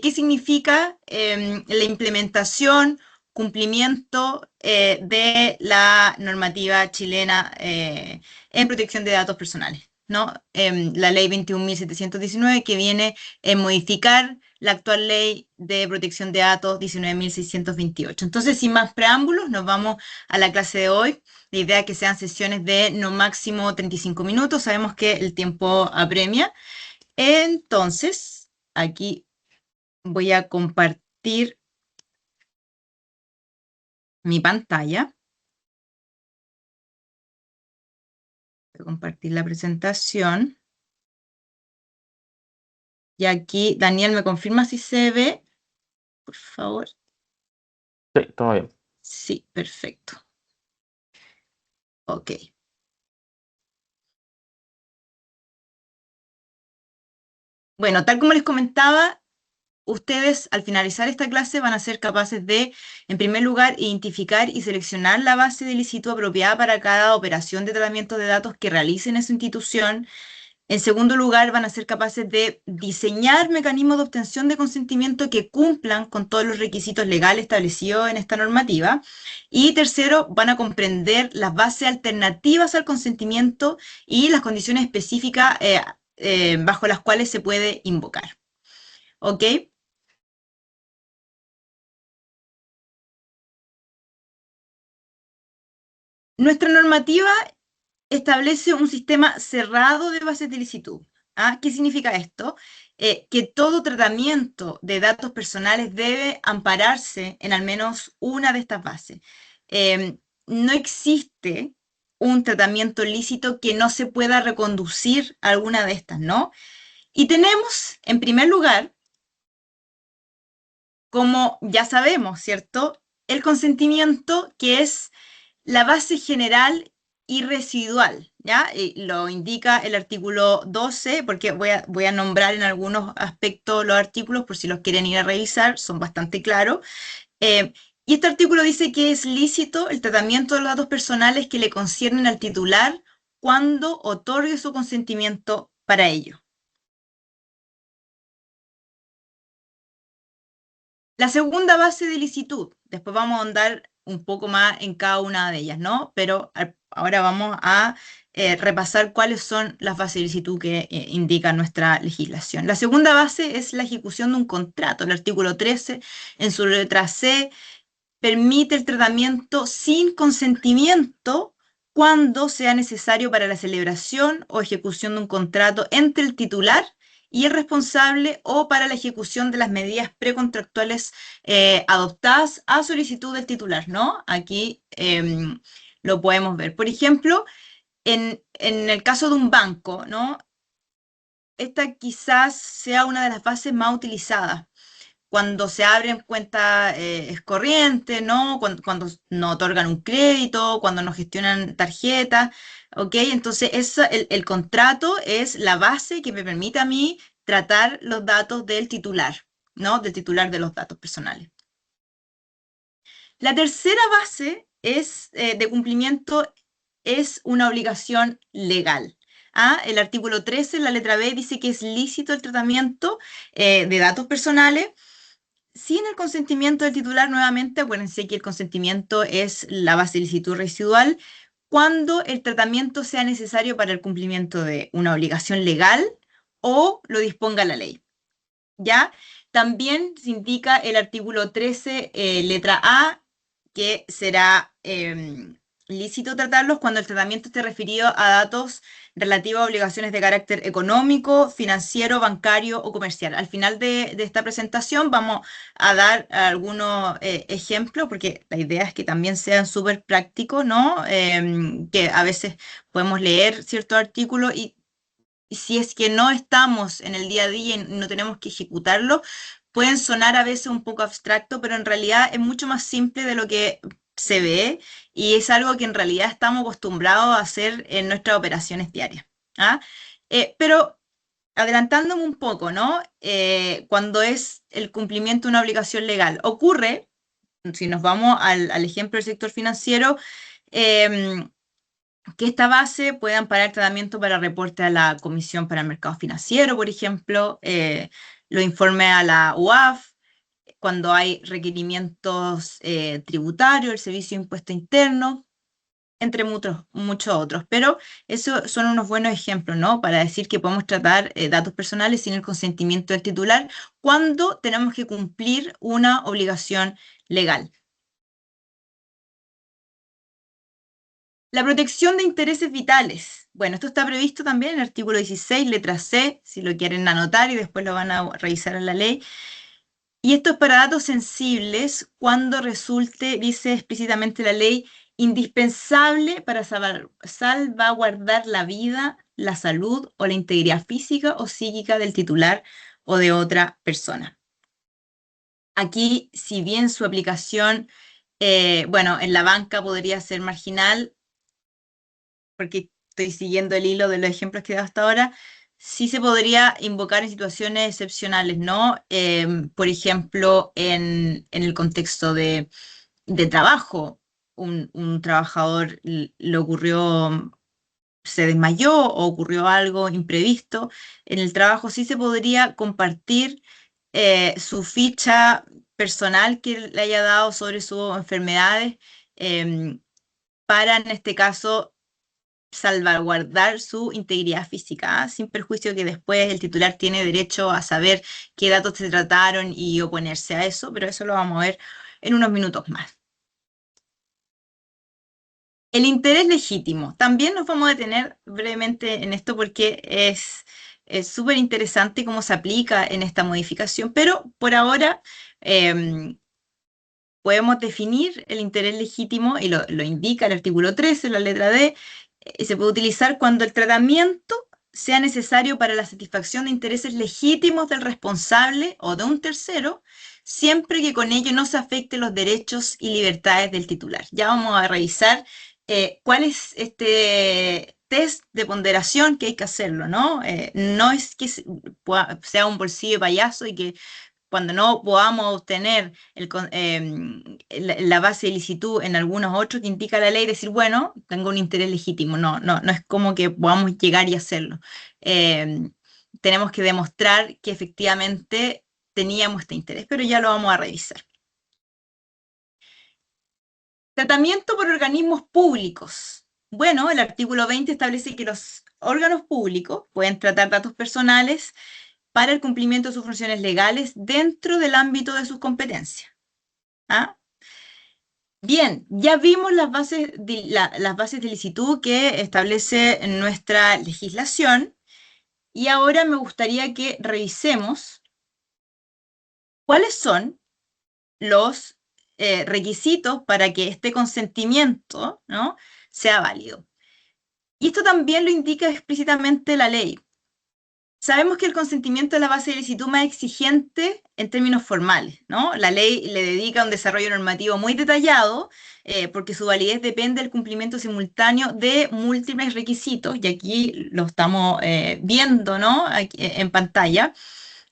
¿Qué significa la implementación, cumplimiento de la normativa chilena en protección de datos personales, ¿no? La ley 21.719 que viene a modificar la actual ley de protección de datos 19.628. Entonces, sin más preámbulos, nos vamos a la clase de hoy. La idea es que sean sesiones de no máximo 35 minutos. Sabemos que el tiempo apremia. Entonces, aquí voy a compartir mi pantalla. Voy a compartir la presentación. Y aquí, Daniel, ¿me confirma si se ve? Por favor. Sí, todo bien. Sí, perfecto. Ok. Bueno, tal como les comentaba, ustedes al finalizar esta clase van a ser capaces de, en primer lugar, identificar y seleccionar la base de ilícito apropiada para cada operación de tratamiento de datos que realicen en su institución. En segundo lugar, van a ser capaces de diseñar mecanismos de obtención de consentimiento que cumplan con todos los requisitos legales establecidos en esta normativa. Y tercero, van a comprender las bases alternativas al consentimiento y las condiciones específicas bajo las cuales se puede invocar. ¿Ok? Nuestra normativa establece un sistema cerrado de bases de ilicitud. ¿Ah? ¿Qué significa esto? Que todo tratamiento de datos personales debe ampararse en al menos una de estas bases. No existe un tratamiento lícito que no se pueda reconducir a alguna de estas, ¿no? Y tenemos, en primer lugar, como ya sabemos, ¿cierto? El consentimiento, que es la base general y residual, ¿ya? Y lo indica el artículo 12, porque voy a nombrar en algunos aspectos los artículos por si los quieren ir a revisar, son bastante claros. Y este artículo dice que es lícito el tratamiento de los datos personales que le conciernen al titular cuando otorgue su consentimiento para ello. La segunda base de licitud, después vamos a ahondar un poco más en cada una de ellas, ¿no? Pero ahora vamos a repasar cuáles son las bases de licitud que indica nuestra legislación. La segunda base es la ejecución de un contrato. El artículo 13, en su letra C, permite el tratamiento sin consentimiento cuando sea necesario para la celebración o ejecución de un contrato entre el titular y el responsable o para la ejecución de las medidas precontractuales adoptadas a solicitud del titular, ¿no? Aquí lo podemos ver. Por ejemplo, en el caso de un banco, ¿no? Esta quizás sea una de las bases más utilizadas cuando se abren cuentas corrientes, ¿no? Cuando no otorgan un crédito, cuando no gestionan tarjetas, ¿ok? Entonces, el contrato es la base que me permite a mí tratar los datos del titular, ¿no? Del titular de los datos personales. La tercera base de cumplimiento es una obligación legal. ¿Ah? El artículo 13, la letra B, dice que es lícito el tratamiento de datos personales sin el consentimiento del titular. Nuevamente, acuérdense que el consentimiento es la base de licitud residual cuando el tratamiento sea necesario para el cumplimiento de una obligación legal o lo disponga la ley. ¿Ya? También se indica el artículo 13, letra A, que será lícito tratarlos cuando el tratamiento esté referido a datos relativos a obligaciones de carácter económico, financiero, bancario o comercial. Al final de esta presentación vamos a dar algunos ejemplos, porque la idea es que también sean súper prácticos, ¿no? Que a veces podemos leer ciertos artículos y si es que no estamos en el día a día y no tenemos que ejecutarlo, pueden sonar a veces un poco abstracto, pero en realidad es mucho más simple de lo que se ve y es algo que en realidad estamos acostumbrados a hacer en nuestras operaciones diarias. ¿Ah? Pero adelantándome un poco, ¿no? Cuando es el cumplimiento de una obligación legal, ocurre, si nos vamos al ejemplo del sector financiero, que esta base puede amparar tratamiento para reporte a la Comisión para el Mercado Financiero, por ejemplo, los informes a la UAF, cuando hay requerimientos tributarios, el Servicio de Impuesto Interno, entre muchos otros. Pero esos son unos buenos ejemplos, ¿no? Para decir que podemos tratar datos personales sin el consentimiento del titular cuando tenemos que cumplir una obligación legal. La protección de intereses vitales. Bueno, esto está previsto también en el artículo 16, letra C, si lo quieren anotar y después lo van a revisar en la ley. Y esto es para datos sensibles cuando resulte, dice explícitamente la ley, indispensable para salvaguardar la vida, la salud o la integridad física o psíquica del titular o de otra persona. Aquí, si bien su aplicación, bueno, en la banca podría ser marginal, porque estoy siguiendo el hilo de los ejemplos que he dado hasta ahora, sí se podría invocar en situaciones excepcionales, ¿no? Por ejemplo, en el contexto de trabajo, un trabajador le ocurrió, se desmayó o ocurrió algo imprevisto, en el trabajo sí se podría compartir su ficha personal que le haya dado sobre sus enfermedades, para en este caso salvaguardar su integridad física, ¿ah? Sin perjuicio que después el titular tiene derecho a saber qué datos se trataron y oponerse a eso, pero eso lo vamos a ver en unos minutos más. El interés legítimo. También nos vamos a detener brevemente en esto porque es súper interesante cómo se aplica en esta modificación, pero por ahora podemos definir el interés legítimo y lo indica el artículo 13, la letra D. Se puede utilizar cuando el tratamiento sea necesario para la satisfacción de intereses legítimos del responsable o de un tercero, siempre que con ello no se afecten los derechos y libertades del titular. Ya vamos a revisar cuál es este test de ponderación que hay que hacerlo, ¿no? No es que sea un bolsillo de payaso y que cuando no podamos obtener la base de licitud en algunos otros que indica la ley, decir, bueno, tengo un interés legítimo. No es como que podamos llegar y hacerlo. Eh, Tenemos que demostrar que efectivamente teníamos este interés, pero ya lo vamos a revisar. Tratamiento por organismos públicos. Bueno, el artículo 20 establece que los órganos públicos pueden tratar datos personales para el cumplimiento de sus funciones legales dentro del ámbito de sus competencias. ¿Ah? Bien, ya vimos las bases de licitud que establece nuestra legislación y ahora me gustaría que revisemos cuáles son los requisitos para que este consentimiento, ¿no?, sea válido. Y esto también lo indica explícitamente la ley. Sabemos que el consentimiento es la base de licitud más exigente en términos formales, ¿no? La ley le dedica un desarrollo normativo muy detallado, porque su validez depende del cumplimiento simultáneo de múltiples requisitos, y aquí lo estamos viendo, ¿no?, aquí, en pantalla.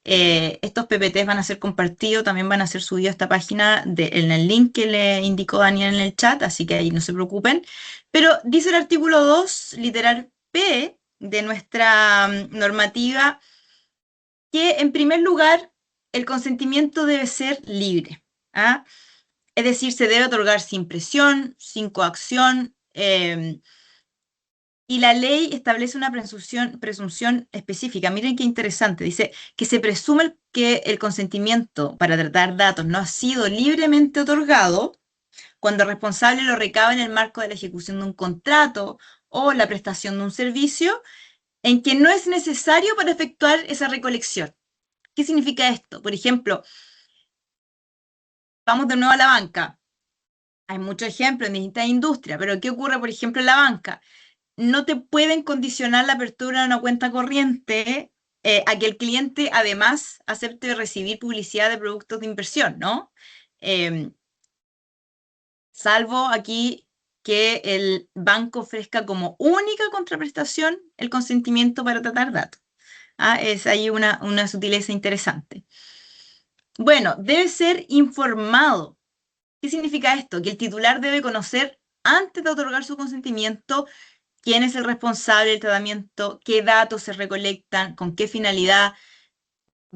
Estos PPTs van a ser compartidos, también van a ser subidos a esta página en el link que le indicó Daniel en el chat, así que ahí no se preocupen. Pero dice el artículo 2, literal P de nuestra normativa, que en primer lugar el consentimiento debe ser libre. ¿Ah? Es decir, se debe otorgar sin presión, sin coacción, y la ley establece una presunción específica. Miren qué interesante. Dice que se presume que el consentimiento para tratar datos no ha sido libremente otorgado cuando el responsable lo recaba en el marco de la ejecución de un contrato o la prestación de un servicio en que no es necesario para efectuar esa recolección. ¿Qué significa esto? Por ejemplo, vamos de nuevo a la banca. Hay muchos ejemplos en distintas industrias, pero ¿qué ocurre, por ejemplo, en la banca? No te pueden condicionar la apertura de una cuenta corriente a que el cliente además acepte recibir publicidad de productos de inversión, ¿no? Eh, Salvo aquí que el banco ofrezca como única contraprestación el consentimiento para tratar datos. ¿Ah? Es ahí una sutileza interesante. Bueno, debe ser informado. ¿Qué significa esto? Que el titular debe conocer antes de otorgar su consentimiento quién es el responsable del tratamiento, qué datos se recolectan, con qué finalidad,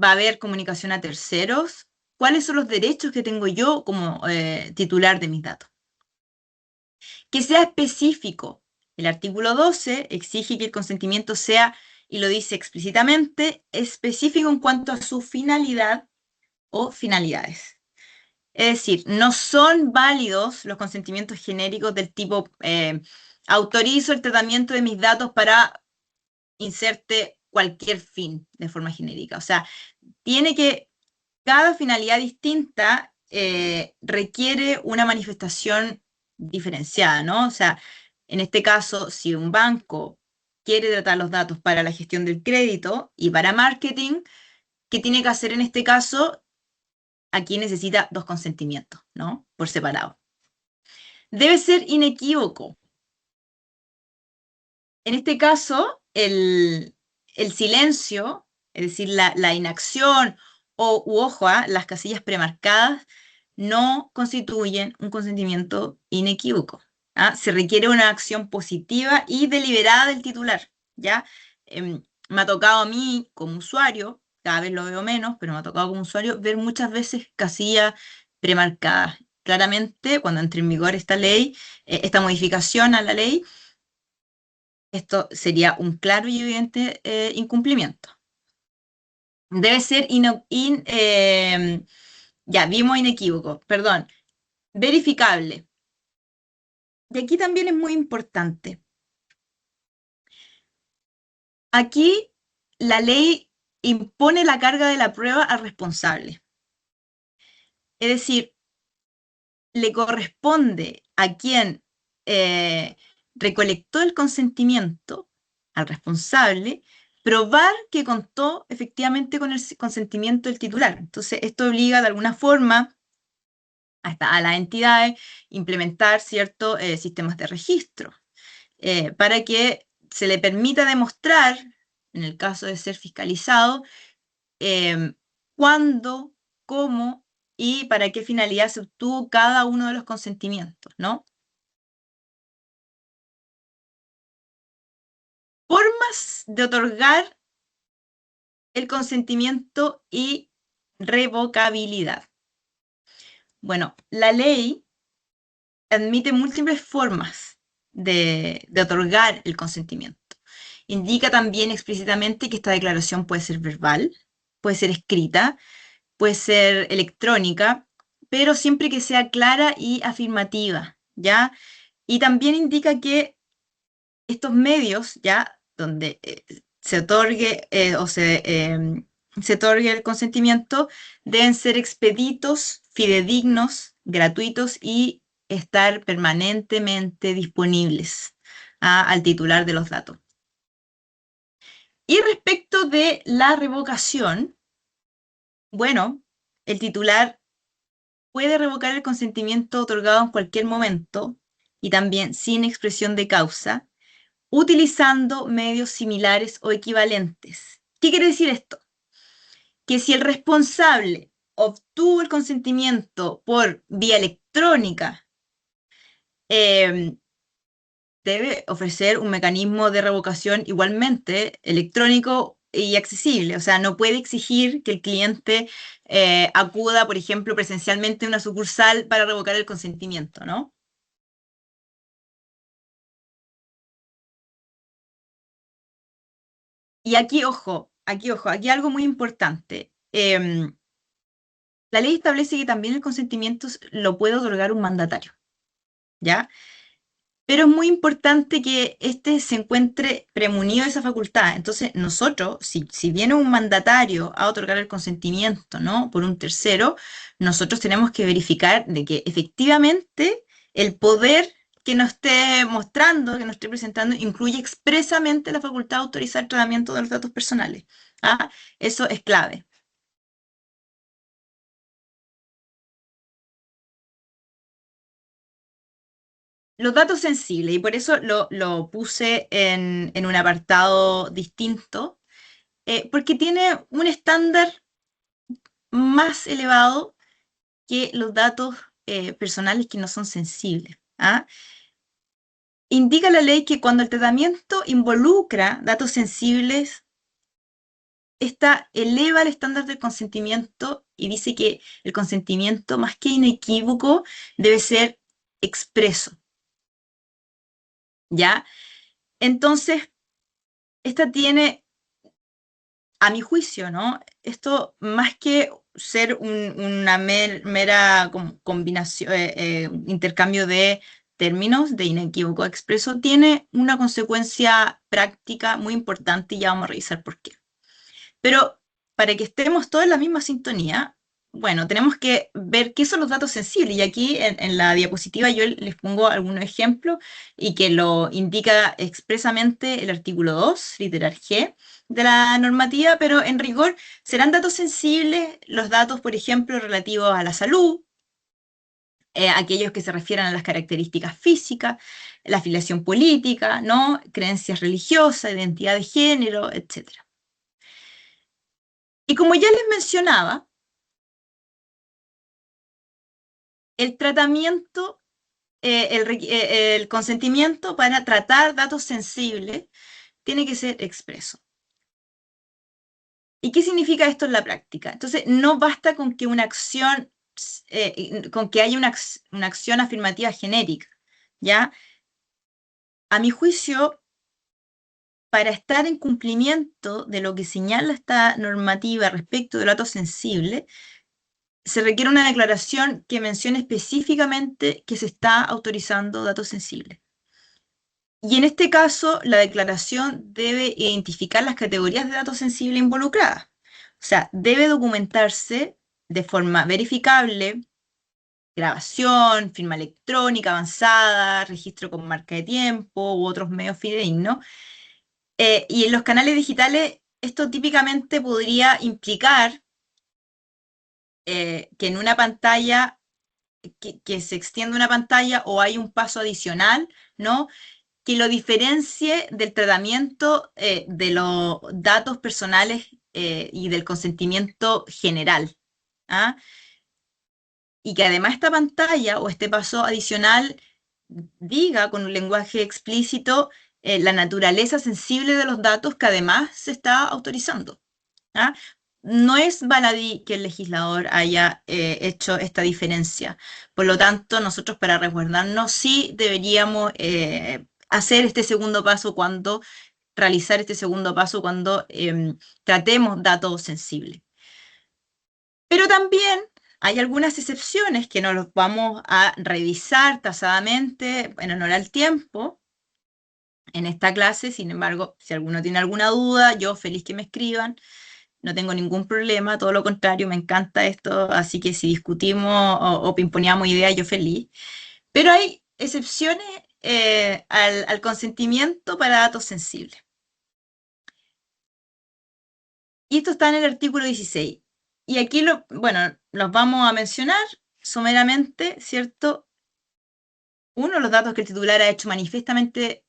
va a haber comunicación a terceros, cuáles son los derechos que tengo yo como titular de mis datos. Que sea específico. El artículo 12 exige que el consentimiento sea, y lo dice explícitamente, específico en cuanto a su finalidad o finalidades. Es decir, no son válidos los consentimientos genéricos del tipo autorizo el tratamiento de mis datos para inserte cualquier fin de forma genérica. O sea, tiene que, cada finalidad distinta requiere una manifestación diferenciada, ¿no? O sea, en este caso, si un banco quiere tratar los datos para la gestión del crédito y para marketing, ¿qué tiene que hacer en este caso? Aquí necesita dos consentimientos, ¿no? Por separado. Debe ser inequívoco. En este caso, el silencio, es decir, la inacción ojo, las casillas premarcadas, no constituyen un consentimiento inequívoco. Se requiere una acción positiva y deliberada del titular, ¿ya? Me ha tocado a mí como usuario, cada vez lo veo menos, pero me ha tocado como usuario ver muchas veces casillas premarcadas. Claramente, cuando entre en vigor esta ley, esta modificación a la ley, esto sería un claro y evidente incumplimiento. Debe ser ya vimos inequívoco, perdón, verificable. Y aquí también es muy importante. Aquí la ley impone la carga de la prueba al responsable. Es decir, le corresponde a quien recolectó el consentimiento, al responsable, probar que contó efectivamente con el consentimiento del titular. Entonces, esto obliga de alguna forma hasta a las entidades implementar ciertos sistemas de registro para que se le permita demostrar, en el caso de ser fiscalizado, cuándo, cómo y para qué finalidad se obtuvo cada uno de los consentimientos, ¿no? Formas de otorgar el consentimiento y revocabilidad. Bueno, la ley admite múltiples formas de otorgar el consentimiento. Indica también explícitamente que esta declaración puede ser verbal, puede ser escrita, puede ser electrónica, pero siempre que sea clara y afirmativa, ¿ya? Y también indica que estos medios, ¿ya? Donde se otorgue se otorgue el consentimiento, deben ser expeditos, fidedignos, gratuitos y estar permanentemente disponibles al titular de los datos. Y respecto de la revocación, bueno, el titular puede revocar el consentimiento otorgado en cualquier momento y también sin expresión de causa, utilizando medios similares o equivalentes. ¿Qué quiere decir esto? Que si el responsable obtuvo el consentimiento por vía electrónica, debe ofrecer un mecanismo de revocación igualmente electrónico y accesible. O sea, no puede exigir que el cliente acuda, por ejemplo, presencialmente a una sucursal para revocar el consentimiento, ¿no? Y aquí algo muy importante. La ley establece que también el consentimiento lo puede otorgar un mandatario, ¿ya? Pero es muy importante que éste se encuentre premunido de esa facultad. Entonces, nosotros, si viene un mandatario a otorgar el consentimiento, ¿no? Por un tercero, nosotros tenemos que verificar de que efectivamente el poder que nos esté mostrando, que nos esté presentando, incluye expresamente la facultad de autorizar el tratamiento de los datos personales. Eso es clave. Los datos sensibles, y por eso lo puse en un apartado distinto, porque tiene un estándar más elevado que los datos personales que no son sensibles. Indica la ley que cuando el tratamiento involucra datos sensibles, esta eleva el estándar del consentimiento y dice que el consentimiento, más que inequívoco, debe ser expreso, ¿ya? Entonces, esta tiene, a mi juicio, ¿no? Esto, más que ser una mera combinación, intercambio de términos de inequívoco a expreso, tiene una consecuencia práctica muy importante y ya vamos a revisar por qué. Pero para que estemos todos en la misma sintonía, bueno, tenemos que ver qué son los datos sensibles. Y aquí en la diapositiva yo les pongo algunos ejemplos y que lo indica expresamente el artículo 2, literal G, de la normativa, pero en rigor serán datos sensibles los datos, por ejemplo, relativos a la salud, aquellos que se refieren a las características físicas, la afiliación política, ¿no? Creencias religiosas, identidad de género, etc. Y como ya les mencionaba, el tratamiento, el consentimiento para tratar datos sensibles tiene que ser expreso. ¿Y qué significa esto en la práctica? Entonces, no basta con que una acción, con que haya una acción afirmativa genérica, ¿ya? A mi juicio, para estar en cumplimiento de lo que señala esta normativa respecto de datos sensibles, se requiere una declaración que mencione específicamente que se está autorizando datos sensibles. Y en este caso, la declaración debe identificar las categorías de datos sensibles involucradas. O sea, debe documentarse de forma verificable, grabación, firma electrónica avanzada, registro con marca de tiempo u otros medios fidedignos. Y en los canales digitales, esto típicamente podría implicar que en una pantalla que se extiende una pantalla o hay un paso adicional, ¿no? Que lo diferencie del tratamiento de los datos personales y del consentimiento general. ¿Ah? Y que además esta pantalla o este paso adicional diga con un lenguaje explícito la naturaleza sensible de los datos que además se está autorizando. ¿Ah? No es baladí que el legislador haya hecho esta diferencia. Por lo tanto, nosotros para resguardarnos sí deberíamos hacer este segundo paso cuando, realizar este segundo paso cuando tratemos datos sensibles. Pero también hay algunas excepciones que nos los vamos a revisar tasadamente en honor al tiempo en esta clase. Sin embargo, si alguno tiene alguna duda, yo feliz que me escriban. No tengo ningún problema, todo lo contrario, me encanta esto, así que si discutimos o pimponeamos ideas, yo feliz. Pero hay excepciones al consentimiento para datos sensibles. Y esto está en el artículo 16. Y aquí, bueno, los vamos a mencionar someramente, ¿cierto? Uno, los datos que el titular ha hecho manifiestamente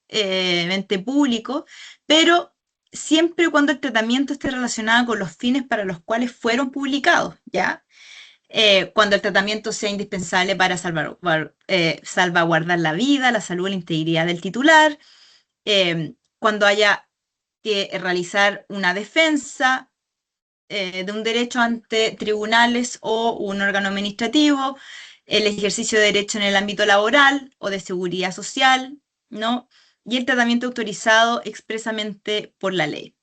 público, pero siempre y cuando el tratamiento esté relacionado con los fines para los cuales fueron publicados, ¿ya? Cuando el tratamiento sea indispensable para salvaguardar la vida, la salud y la integridad del titular, cuando haya que realizar una defensa de un derecho ante tribunales o un órgano administrativo, el ejercicio de derecho en el ámbito laboral o de seguridad social, ¿no? Y el tratamiento autorizado expresamente por la ley.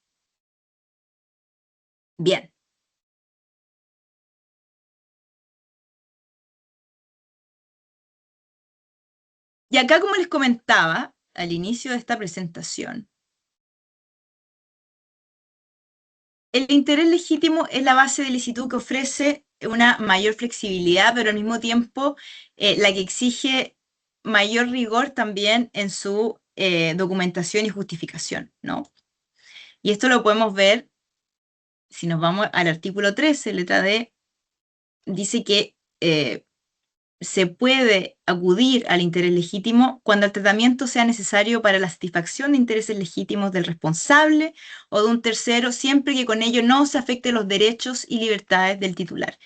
Bien. Y acá, como les comentaba al inicio de esta presentación, el interés legítimo es la base de licitud que ofrece una mayor flexibilidad, pero al mismo tiempo la que exige mayor rigor también en su documentación y justificación, ¿no? Y esto lo podemos ver si nos vamos al artículo 13, letra D, dice que se puede acudir al interés legítimo cuando el tratamiento sea necesario para la satisfacción de intereses legítimos del responsable o de un tercero, siempre que con ello no se afecten los derechos y libertades del titular.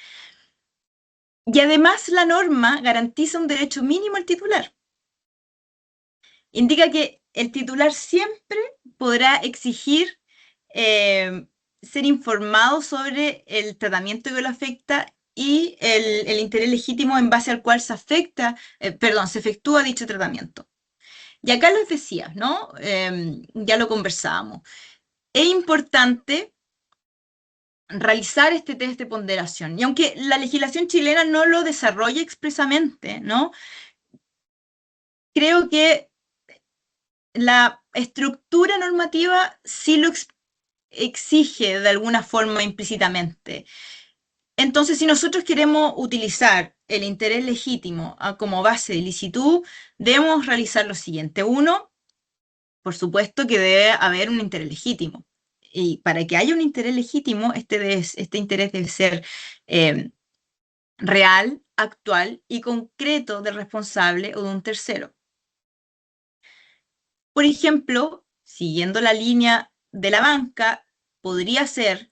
Y además la norma garantiza un derecho mínimo al titular. Indica que el titular siempre podrá exigir ser informado sobre el tratamiento que lo afecta y el interés legítimo en base al cual se afecta, perdón, se efectúa dicho tratamiento. Y acá les decía, ¿no? Ya lo conversábamos. Es importante realizar este test de ponderación. Y aunque la legislación chilena no lo desarrolla expresamente, ¿no? Creo que la estructura normativa sí lo exige de alguna forma implícitamente. Entonces, si nosotros queremos utilizar el interés legítimo como base de licitud, debemos realizar lo siguiente. Uno, por supuesto que debe haber un interés legítimo. Y para que haya un interés legítimo, este interés debe ser real, actual y concreto del responsable o de un tercero. Por ejemplo, siguiendo la línea de la banca, podría ser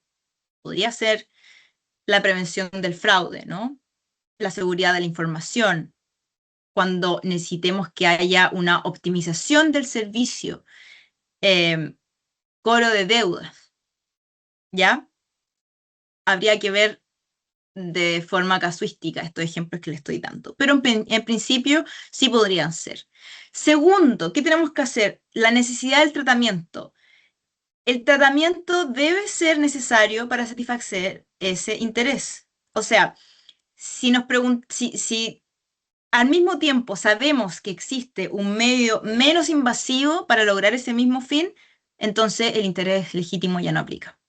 la prevención del fraude, ¿no? La seguridad de la información, cuando necesitemos que haya una optimización del servicio, cobro de deudas, ¿ya? Habría que ver de forma casuística estos ejemplos que le estoy dando, pero en principio sí podrían ser. Segundo, ¿qué tenemos que hacer? La necesidad del tratamiento. El tratamiento debe ser necesario para satisfacer ese interés. O sea, si al mismo tiempo sabemos que existe un medio menos invasivo para lograr ese mismo fin, entonces el interés legítimo ya no aplica.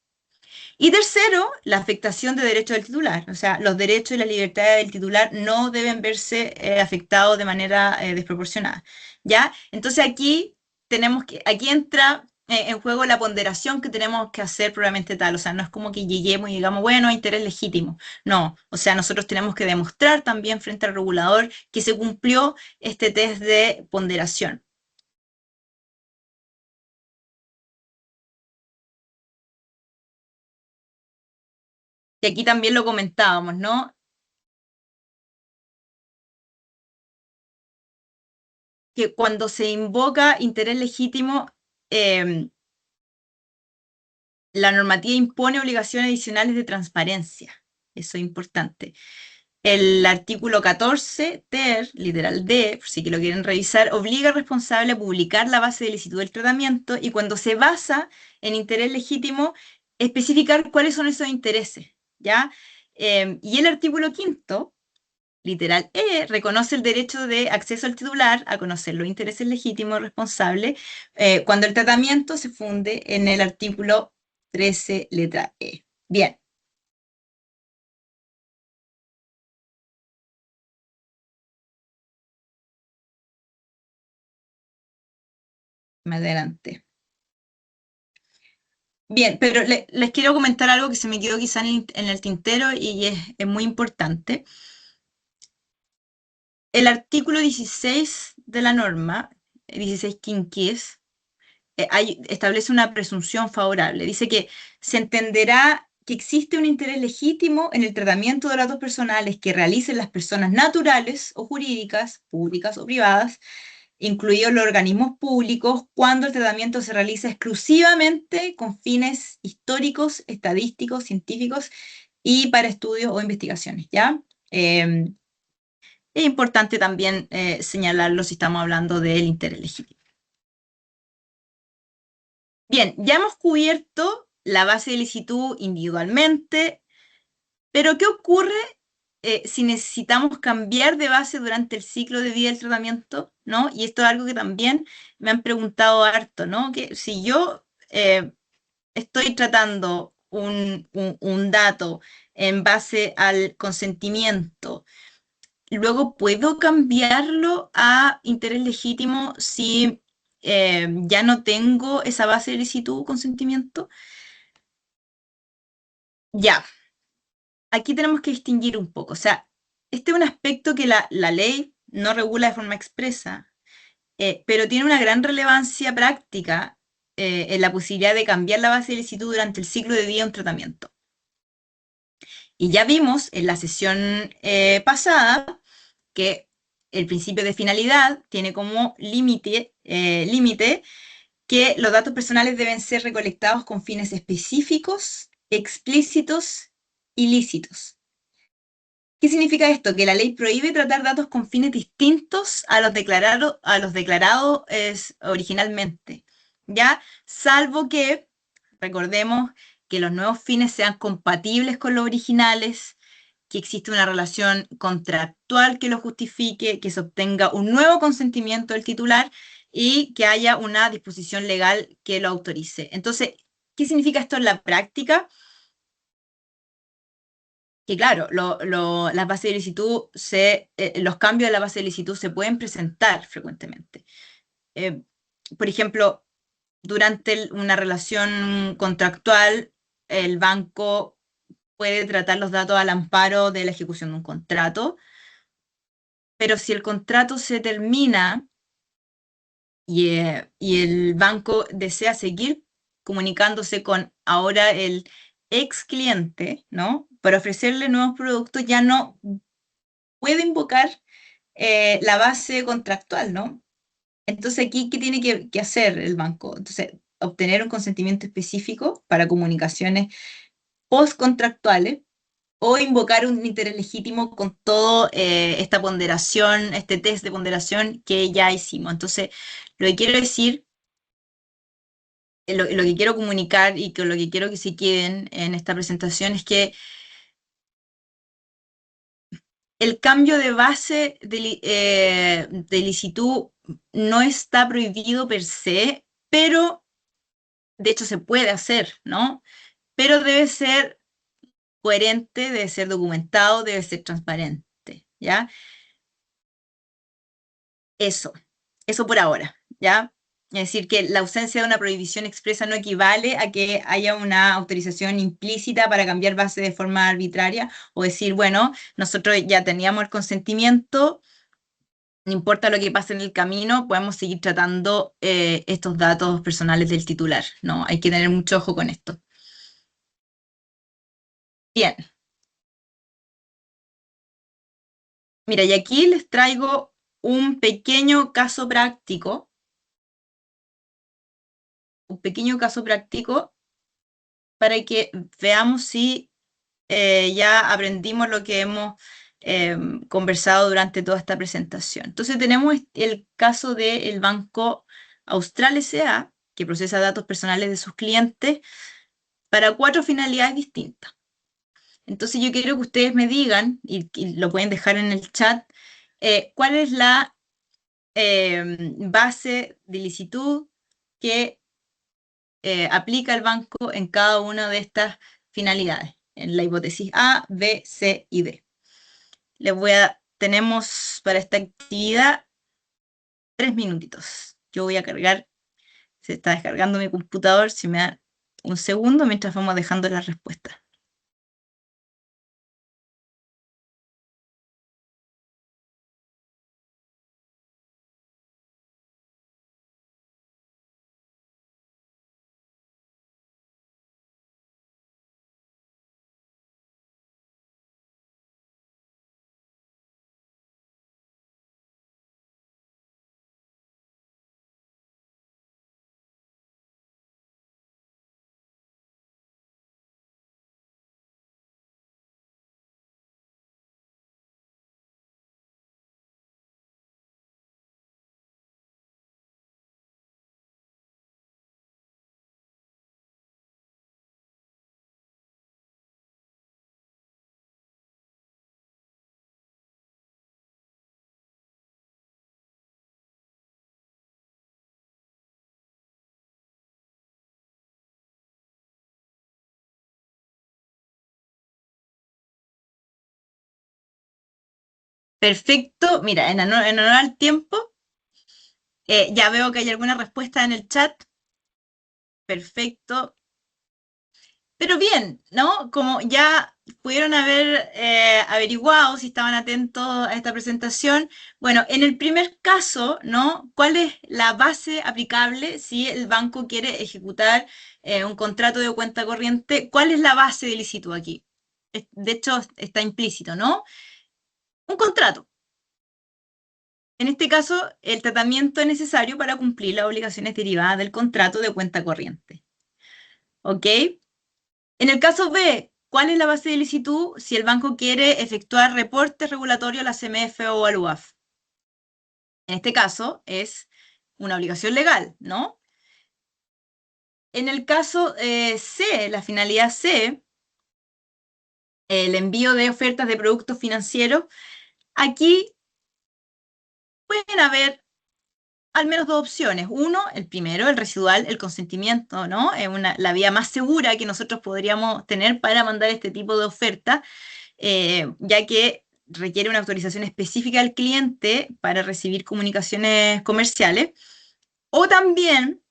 Y tercero, la afectación de derechos del titular. O sea, los derechos y las libertades del titular no deben verse afectados de manera desproporcionada. ¿Ya? Entonces aquí entra en juego la ponderación que tenemos que hacer probablemente tal. O sea, no es como que lleguemos y digamos, bueno, interés legítimo. No, o sea, nosotros tenemos que demostrar también frente al regulador que se cumplió este test de ponderación. Y aquí también lo comentábamos, ¿no? Que cuando se invoca interés legítimo, eh, la normativa impone obligaciones adicionales de transparencia. Eso es importante. El artículo 14, ter, literal D, por si que lo quieren revisar, obliga al responsable a publicar la base de licitud del tratamiento y cuando se basa en interés legítimo, especificar cuáles son esos intereses, ¿ya? Y el artículo quinto, literal E, reconoce el derecho de acceso al titular a conocer los intereses legítimos responsables cuando el tratamiento se funde en el artículo 13, letra E. Bien. Me adelanté. Bien, pero les quiero comentar algo que se me quedó quizá en el tintero y es muy importante. El artículo 16 de la norma, 16 quinquies, establece una presunción favorable. Dice que se entenderá que existe un interés legítimo en el tratamiento de datos personales que realicen las personas naturales o jurídicas, públicas o privadas, incluidos los organismos públicos, cuando el tratamiento se realiza exclusivamente con fines históricos, estadísticos, científicos y para estudios o investigaciones, ¿ya? Es importante también señalarlo si estamos hablando del interés legítimo. Bien, ya hemos cubierto la base de licitud individualmente, pero ¿qué ocurre si necesitamos cambiar de base durante el ciclo de vida del tratamiento? ¿No? Y esto es algo que también me han preguntado harto, ¿no? Que si yo estoy tratando un dato en base al consentimiento, luego puedo cambiarlo a interés legítimo si ya no tengo esa base de licitud consentimiento. Ya, aquí tenemos que distinguir un poco. O sea, este es un aspecto que la ley no regula de forma expresa, pero tiene una gran relevancia práctica en la posibilidad de cambiar la base de licitud durante el ciclo de vida de un tratamiento. Y ya vimos en la sesión pasada que el principio de finalidad tiene como límite que los datos personales deben ser recolectados con fines específicos explícitos y lícitos. ¿Qué significa esto? Que la ley prohíbe tratar datos con fines distintos a los declarados originalmente, ¿ya? Salvo que, recordemos, que los nuevos fines sean compatibles con los originales, que existe una relación contractual que lo justifique, que se obtenga un nuevo consentimiento del titular y que haya una disposición legal que lo autorice. Entonces, ¿qué significa esto en la práctica? Que claro, las bases de licitud los cambios de la base de licitud se pueden presentar frecuentemente. Eh, por ejemplo, durante una relación contractual, el banco puede tratar los datos al amparo de la ejecución de un contrato, pero si el contrato se termina y el banco desea seguir comunicándose con ahora el ex cliente, ¿no? Para ofrecerle nuevos productos, ya no puede invocar la base contractual, ¿no? Entonces, aquí, ¿qué tiene que hacer el banco? Entonces, obtener un consentimiento específico para comunicaciones postcontractuales o invocar un interés legítimo con toda esta ponderación, este test de ponderación que ya hicimos. Entonces, lo que quiero decir, lo que quiero comunicar y que lo que quiero que se queden en esta presentación es que el cambio de base de licitud no está prohibido per se, pero de hecho se puede hacer, ¿no? Pero debe ser coherente, debe ser documentado, debe ser transparente, ¿ya? Eso, eso por ahora, ¿ya? Es decir, que la ausencia de una prohibición expresa no equivale a que haya una autorización implícita para cambiar base de forma arbitraria o decir, bueno, nosotros ya teníamos el consentimiento, no importa lo que pase en el camino, podemos seguir tratando estos datos personales del titular, ¿no? Hay que tener mucho ojo con esto. Bien, mira, y aquí les traigo un pequeño caso práctico, para que veamos si ya aprendimos lo que hemos conversado durante toda esta presentación. Entonces tenemos el caso del Banco Austral S.A., que procesa datos personales de sus clientes para 4 finalidades distintas. Entonces yo quiero que ustedes me digan, y lo pueden dejar en el chat, cuál es la base de licitud que aplica el banco en cada una de estas finalidades, en la hipótesis A, B, C y D. Tenemos para esta actividad 3 minutitos. Yo voy a cargar, se está descargando mi computador, si me da un segundo mientras vamos dejando las respuestas. Perfecto, mira, en honor al tiempo, ya veo que hay alguna respuesta en el chat. Perfecto. Pero bien, ¿no? Como ya pudieron haber averiguado si estaban atentos a esta presentación, bueno, en el primer caso, ¿no? ¿Cuál es la base aplicable si el banco quiere ejecutar un contrato de cuenta corriente? ¿Cuál es la base de licitud aquí? De hecho, está implícito, ¿no? Un contrato. En este caso, el tratamiento es necesario para cumplir las obligaciones derivadas del contrato de cuenta corriente. ¿Ok? En el caso B, ¿cuál es la base de licitud si el banco quiere efectuar reportes regulatorios a la CMF o al UAF? En este caso es una obligación legal, ¿no? En el caso C, la finalidad C, el envío de ofertas de productos financieros, aquí pueden haber al menos dos opciones. Uno, el primero, el residual, el consentimiento, ¿no? Es la vía más segura que nosotros podríamos tener para mandar este tipo de oferta, ya que requiere una autorización específica del cliente para recibir comunicaciones comerciales. O también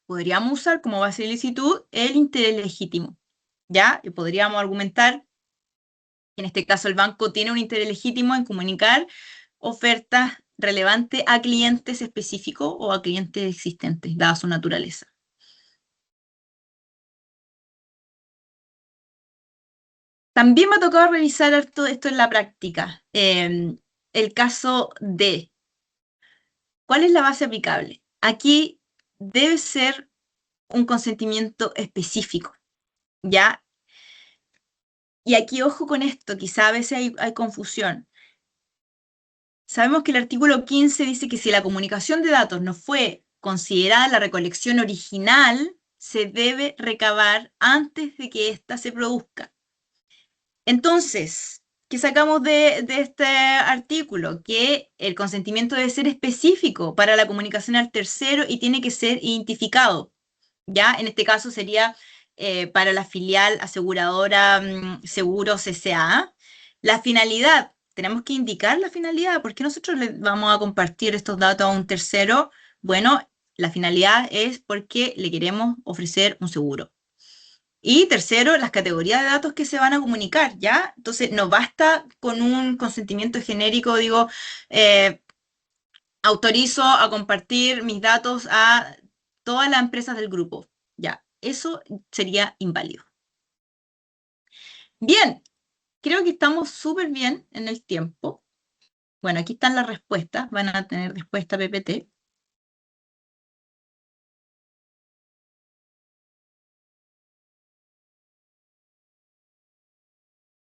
podríamos usar como base de licitud el interés legítimo, ¿ya? Y podríamos argumentar que en este caso el banco tiene un interés legítimo en comunicar ofertas relevantes a clientes específicos o a clientes existentes, dada su naturaleza. También me ha tocado revisar todo esto en la práctica. El caso de, ¿cuál es la base aplicable? Aquí debe ser un consentimiento específico, ¿ya? Y aquí ojo con esto, quizá a veces hay confusión. Sabemos que el artículo 15 dice que si la comunicación de datos no fue considerada la recolección original, se debe recabar antes de que ésta se produzca. Entonces, ¿qué sacamos de este artículo? Que el consentimiento debe ser específico para la comunicación al tercero y tiene que ser identificado. ¿Ya? En este caso sería para la filial aseguradora Seguros S.A. La finalidad, tenemos que indicar la finalidad. ¿Por qué nosotros le vamos a compartir estos datos a un tercero? Bueno, la finalidad es porque le queremos ofrecer un seguro. Y tercero, las categorías de datos que se van a comunicar, ¿ya? Entonces, no basta con un consentimiento genérico, digo, autorizo a compartir mis datos a todas las empresas del grupo. Ya, eso sería inválido. Bien, creo que estamos súper bien en el tiempo. Bueno, aquí están las respuestas, van a tener respuesta PPT.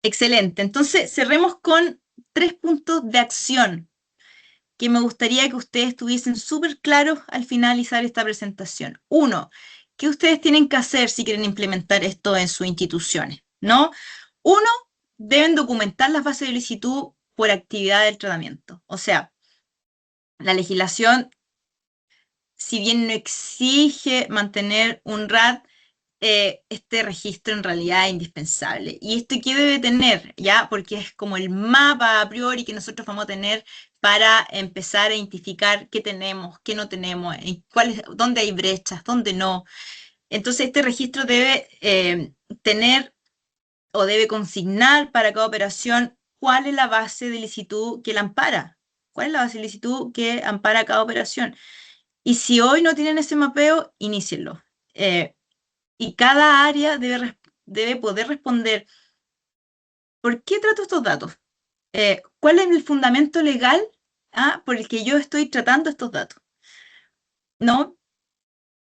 Excelente, entonces cerremos con 3 puntos de acción que me gustaría que ustedes tuviesen súper claros al finalizar esta presentación. Uno, ¿qué ustedes tienen que hacer si quieren implementar esto en sus instituciones? ¿No? Uno, deben documentar las bases de licitud por actividad del tratamiento. O sea, la legislación, si bien no exige mantener un RAT, este registro en realidad es indispensable. ¿Y esto qué debe tener? ¿Ya? Porque es como el mapa a priori que nosotros vamos a tener para empezar a identificar qué tenemos, qué no tenemos, dónde hay brechas, dónde no. Entonces, este registro debe tener o debe consignar para cada operación cuál es la base de licitud que la ampara, cuál es la base de licitud que ampara cada operación. Y si hoy no tienen ese mapeo, inícienlo. Y cada área debe poder responder, ¿por qué trato estos datos? ¿Cuál es el fundamento legal por el que yo estoy tratando estos datos? ¿No?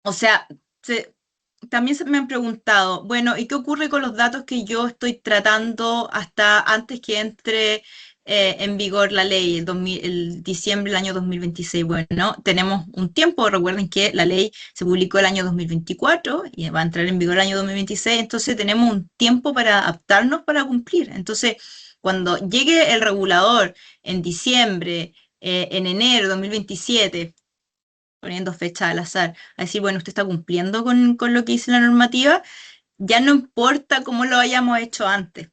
O sea, también se me han preguntado, bueno, ¿y qué ocurre con los datos que yo estoy tratando hasta antes que entre en vigor la ley, el diciembre del año 2026? Bueno, tenemos un tiempo, recuerden que la ley se publicó el año 2024 y va a entrar en vigor el año 2026, entonces tenemos un tiempo para adaptarnos para cumplir. Entonces, cuando llegue el regulador en diciembre, en enero de 2027, poniendo fecha al azar, a decir, bueno, usted está cumpliendo con lo que dice la normativa, ya no importa cómo lo hayamos hecho antes,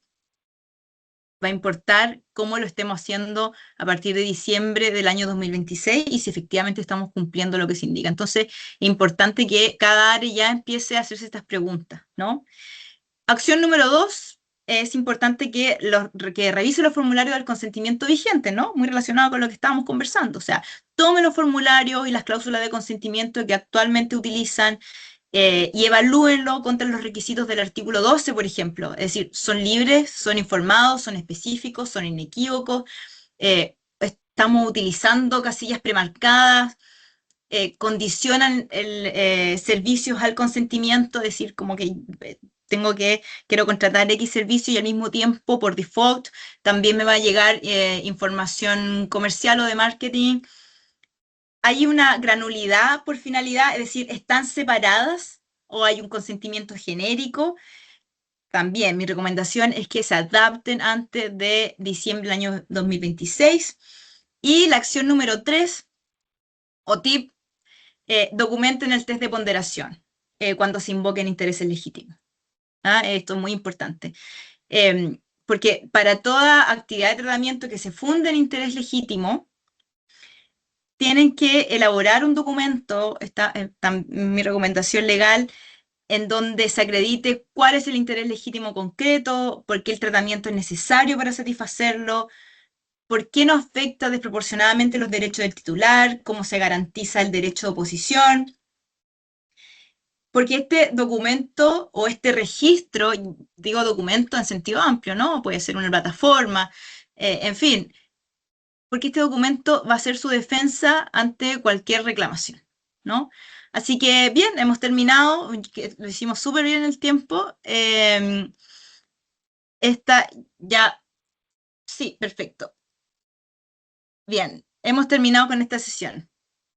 va a importar cómo lo estemos haciendo a partir de diciembre del año 2026 y si efectivamente estamos cumpliendo lo que se indica. Entonces, es importante que cada área ya empiece a hacerse estas preguntas, ¿no? Acción número 2, es importante que revise los formularios del consentimiento vigente, ¿no? Muy relacionado con lo que estábamos conversando. O sea, tome los formularios y las cláusulas de consentimiento que actualmente utilizan y evalúenlo contra los requisitos del artículo 12, por ejemplo. Es decir, son libres, son informados, son específicos, son inequívocos, estamos utilizando casillas premarcadas, condicionan servicios al consentimiento, es decir, como que quiero contratar X servicio y al mismo tiempo, por default, también me va a llegar información comercial o de marketing. ¿Hay una granulidad por finalidad? Es decir, ¿están separadas o hay un consentimiento genérico? También mi recomendación es que se adapten antes de diciembre del año 2026. Y la acción número 3 o tip, documenten el test de ponderación cuando se invoquen intereses legítimos. ¿Ah? Esto es muy importante. Porque para toda actividad de tratamiento que se funde en interés legítimo, tienen que elaborar un documento, está mi recomendación legal, en donde se acredite cuál es el interés legítimo concreto, por qué el tratamiento es necesario para satisfacerlo, por qué no afecta desproporcionadamente los derechos del titular, cómo se garantiza el derecho de oposición, porque este documento o este registro, digo documento en sentido amplio, ¿no? Puede ser una plataforma, en fin, porque este documento va a ser su defensa ante cualquier reclamación, ¿no? Así que bien, hemos terminado, lo hicimos súper bien en el tiempo. Esta ya, sí, perfecto. Bien, hemos terminado con esta sesión.